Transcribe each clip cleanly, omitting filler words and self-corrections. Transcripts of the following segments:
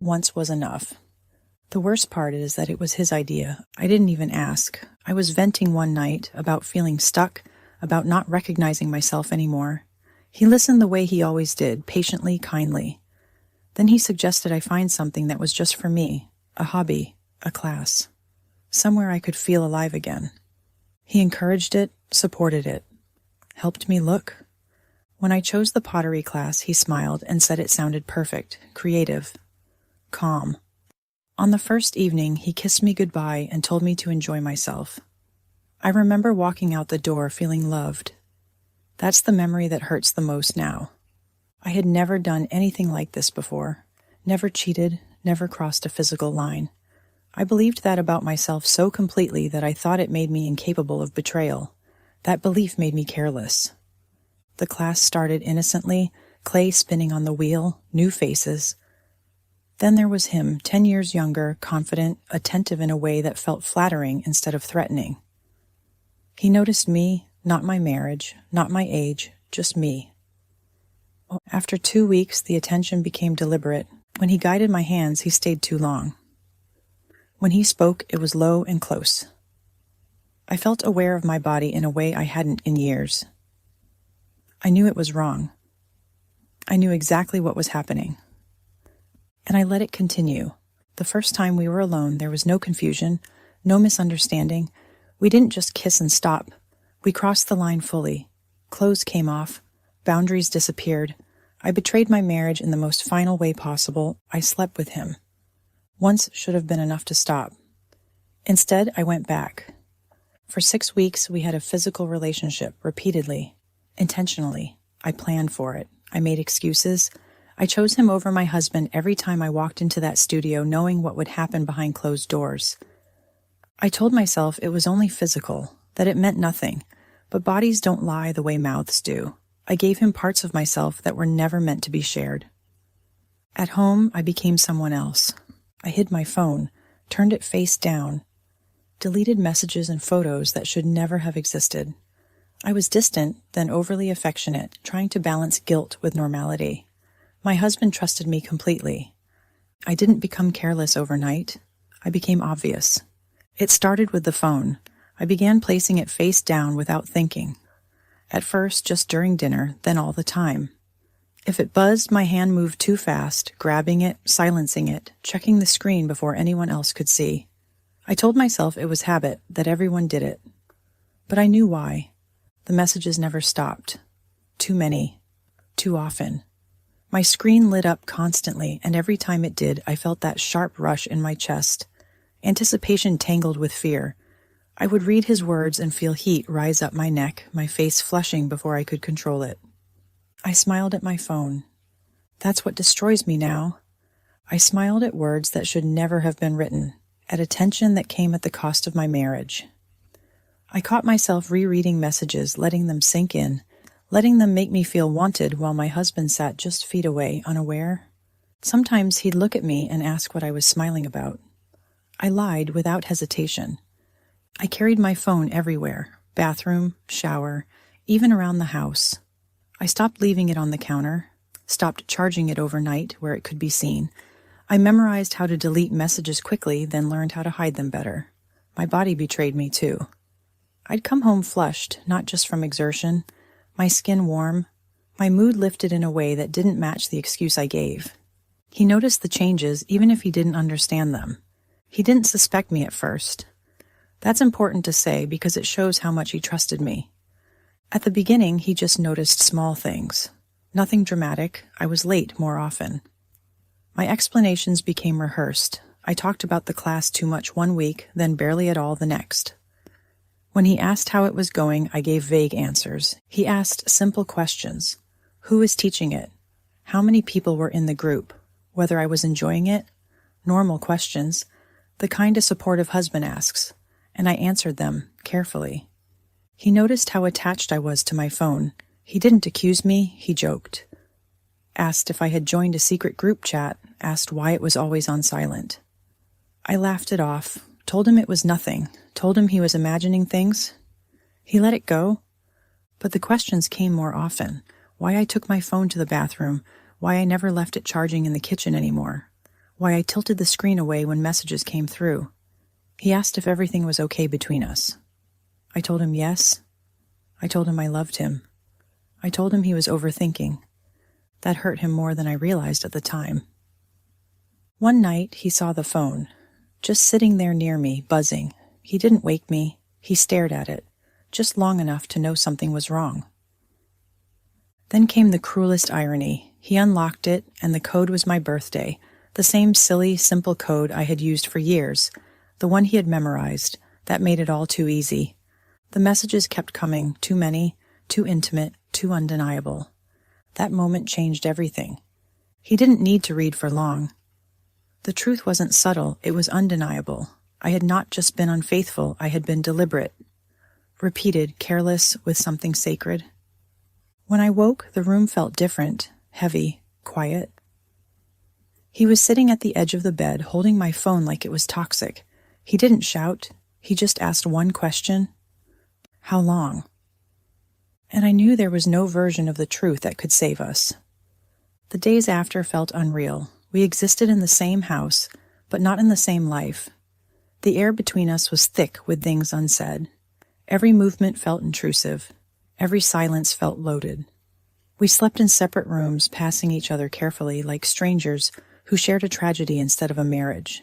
Once was enough. The worst part is that it was his idea. I didn't even ask. I was venting one night about feeling stuck, about not recognizing myself anymore. He listened the way he always did, patiently, kindly. Then he suggested I find something that was just for me, a hobby, a class, somewhere I could feel alive again. He encouraged it, supported it, helped me look. When I chose the pottery class, he smiled and said it sounded perfect, creative, calm. On the first evening, he kissed me goodbye and told me to enjoy myself. I remember walking out the door feeling loved. That's the memory that hurts the most now. I had never done anything like this before, never cheated, never crossed a physical line. I believed that about myself so completely that I thought it made me incapable of betrayal. That belief made me careless. The class started innocently, clay spinning on the wheel, new faces. Then there was him, 10 years younger, confident, attentive in a way that felt flattering instead of threatening. He noticed me, not my marriage, not my age, just me. After 2 weeks, the attention became deliberate. When he guided my hands, he stayed too long. When he spoke, it was low and close. I felt aware of my body in a way I hadn't in years. I knew it was wrong. I knew exactly what was happening. And I let it continue. The first time we were alone, there was no confusion, no misunderstanding. We didn't just kiss and stop. We crossed the line fully. Clothes came off. Boundaries disappeared. I betrayed my marriage in the most final way possible. I slept with him. Once should have been enough to stop. Instead, I went back. For 6 weeks, we had a physical relationship, repeatedly, intentionally. I planned for it. I made excuses. I chose him over my husband every time I walked into that studio, knowing what would happen behind closed doors. I told myself it was only physical, that it meant nothing, but bodies don't lie the way mouths do. I gave him parts of myself that were never meant to be shared. At home, I became someone else. I hid my phone, turned it face down, deleted messages and photos that should never have existed. I was distant, then overly affectionate, trying to balance guilt with normality. My husband trusted me completely. I didn't become careless overnight. I became obvious. It started with the phone. I began placing it face down without thinking. At first, just during dinner, then all the time. If it buzzed, my hand moved too fast, grabbing it, silencing it, checking the screen before anyone else could see. I told myself it was habit, that everyone did it. But I knew why. The messages never stopped. Too many. Too often. My screen lit up constantly, and every time it did, I felt that sharp rush in my chest. Anticipation tangled with fear. I would read his words and feel heat rise up my neck, my face flushing before I could control it. I smiled at my phone. That's what destroys me now. I smiled at words that should never have been written, at attention that came at the cost of my marriage. I caught myself rereading messages, letting them sink in, letting them make me feel wanted while my husband sat just feet away, unaware. Sometimes he'd look at me and ask what I was smiling about. I lied without hesitation. I carried my phone everywhere, bathroom, shower, even around the house. I stopped leaving it on the counter, stopped charging it overnight where it could be seen. I memorized how to delete messages quickly, then learned how to hide them better. My body betrayed me too. I'd come home flushed, not just from exertion, my skin warm, my mood lifted in a way that didn't match the excuse I gave. He noticed the changes even if he didn't understand them. He didn't suspect me at first. That's important to say because it shows how much he trusted me. At the beginning, he just noticed small things. Nothing dramatic. I was late more often. My explanations became rehearsed. I talked about the class too much one week, then barely at all the next. When he asked how it was going, I gave vague answers. He asked simple questions. Who was teaching it? How many people were in the group? Whether I was enjoying it? Normal questions, the kind a supportive husband asks, and I answered them carefully. He noticed how attached I was to my phone. He didn't accuse me, he joked. Asked if I had joined a secret group chat, asked why it was always on silent. I laughed it off, told him it was nothing, told him he was imagining things. He let it go. But the questions came more often. Why I took my phone to the bathroom, why I never left it charging in the kitchen anymore, why I tilted the screen away when messages came through. He asked if everything was okay between us. I told him yes. I told him I loved him. I told him he was overthinking. That hurt him more than I realized at the time. One night, he saw the phone, just sitting there near me, buzzing. He didn't wake me. He stared at it, just long enough to know something was wrong. Then came the cruelest irony. He unlocked it, and the code was my birthday, the same silly, simple code I had used for years, the one he had memorized. That made it all too easy. The messages kept coming, too many, too intimate, too undeniable. That moment changed everything. He didn't need to read for long. The truth wasn't subtle, it was undeniable. I had not just been unfaithful, I had been deliberate. Repeated, careless, with something sacred. When I woke, the room felt different, heavy, quiet. He was sitting at the edge of the bed, holding my phone like it was toxic. He didn't shout. He just asked one question. How long? And I knew there was no version of the truth that could save us. The days after felt unreal. We existed in the same house, but not in the same life. The air between us was thick with things unsaid. Every movement felt intrusive. Every silence felt loaded. We slept in separate rooms, passing each other carefully like strangers who shared a tragedy instead of a marriage.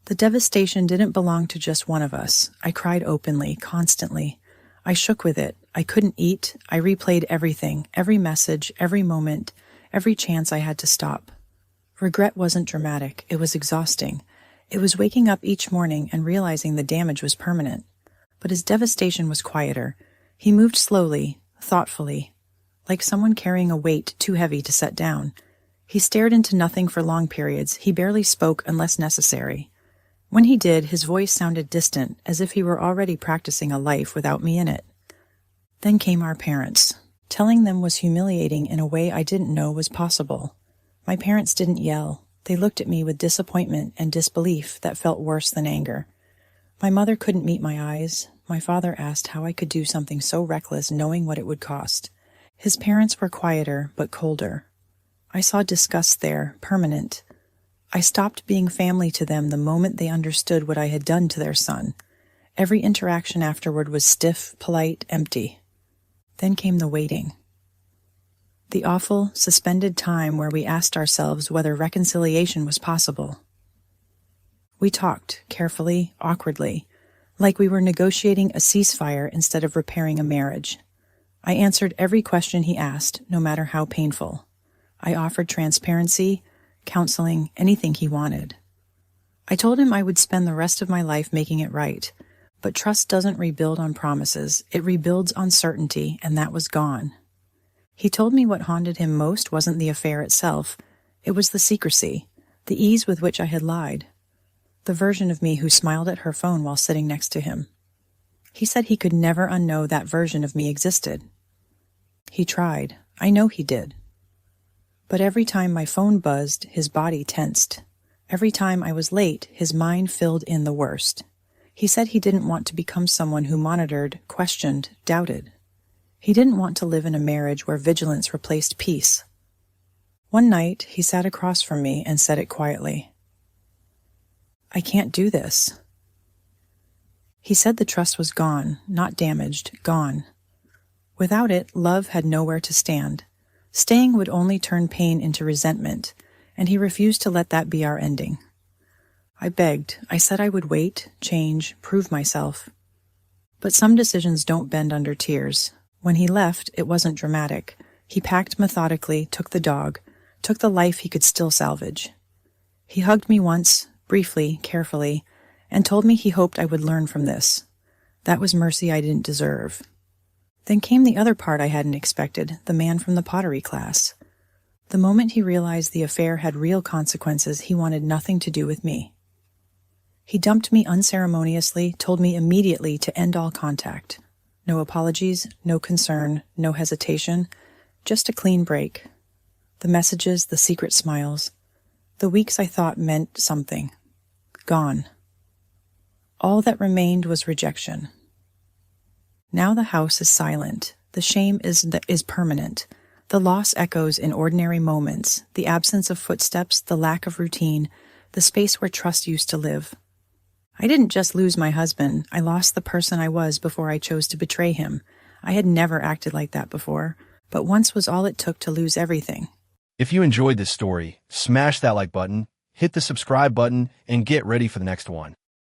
The devastation didn't belong to just one of us. I cried openly, constantly. I shook with it. I couldn't eat. I replayed everything, every message, every moment, every chance I had to stop. Regret wasn't dramatic. It was exhausting. It was waking up each morning and realizing the damage was permanent. But his devastation was quieter. He moved slowly, thoughtfully, like someone carrying a weight too heavy to set down. He stared into nothing for long periods. He barely spoke unless necessary. When he did, his voice sounded distant, as if he were already practicing a life without me in it. Then came our parents. Telling them was humiliating in a way I didn't know was possible. My parents didn't yell. They looked at me with disappointment and disbelief that felt worse than anger. My mother couldn't meet my eyes. My father asked how I could do something so reckless knowing what it would cost. His parents were quieter, but colder. I saw disgust there, permanent. I stopped being family to them the moment they understood what I had done to their son. Every interaction afterward was stiff, polite, empty. Then came the waiting. The awful, suspended time where we asked ourselves whether reconciliation was possible. We talked, carefully, awkwardly, like we were negotiating a ceasefire instead of repairing a marriage. I answered every question he asked, no matter how painful. I offered transparency, counseling, anything he wanted. I told him I would spend the rest of my life making it right, but trust doesn't rebuild on promises, it rebuilds on certainty, and that was gone. He told me what haunted him most wasn't the affair itself, it was the secrecy, the ease with which I had lied, the version of me who smiled at her phone while sitting next to him. He said he could never unknow that version of me existed. He tried. I know he did. But every time my phone buzzed, his body tensed. Every time I was late, his mind filled in the worst. He said he didn't want to become someone who monitored, questioned, doubted. He didn't want to live in a marriage where vigilance replaced peace. One night, he sat across from me and said it quietly. I can't do this. He said the trust was gone, not damaged, gone. Without it, love had nowhere to stand. Staying would only turn pain into resentment, and he refused to let that be our ending. I begged. I said I would wait, change, prove myself. But some decisions don't bend under tears. When he left, it wasn't dramatic. He packed methodically, took the dog, took the life he could still salvage. He hugged me once, briefly, carefully, and told me he hoped I would learn from this. That was mercy I didn't deserve. Then came the other part I hadn't expected, the man from the pottery class. The moment he realized the affair had real consequences, he wanted nothing to do with me. He dumped me unceremoniously, told me immediately to end all contact. No apologies, no concern, no hesitation, just a clean break. The messages, the secret smiles, the weeks I thought meant something. Gone. All that remained was rejection. Now the house is silent. The shame is permanent. The loss echoes in ordinary moments, the absence of footsteps, the lack of routine, the space where trust used to live. I didn't just lose my husband, I lost the person I was before I chose to betray him. I had never acted like that before, but once was all it took to lose everything. If you enjoyed this story, smash that like button, hit the subscribe button, and get ready for the next one.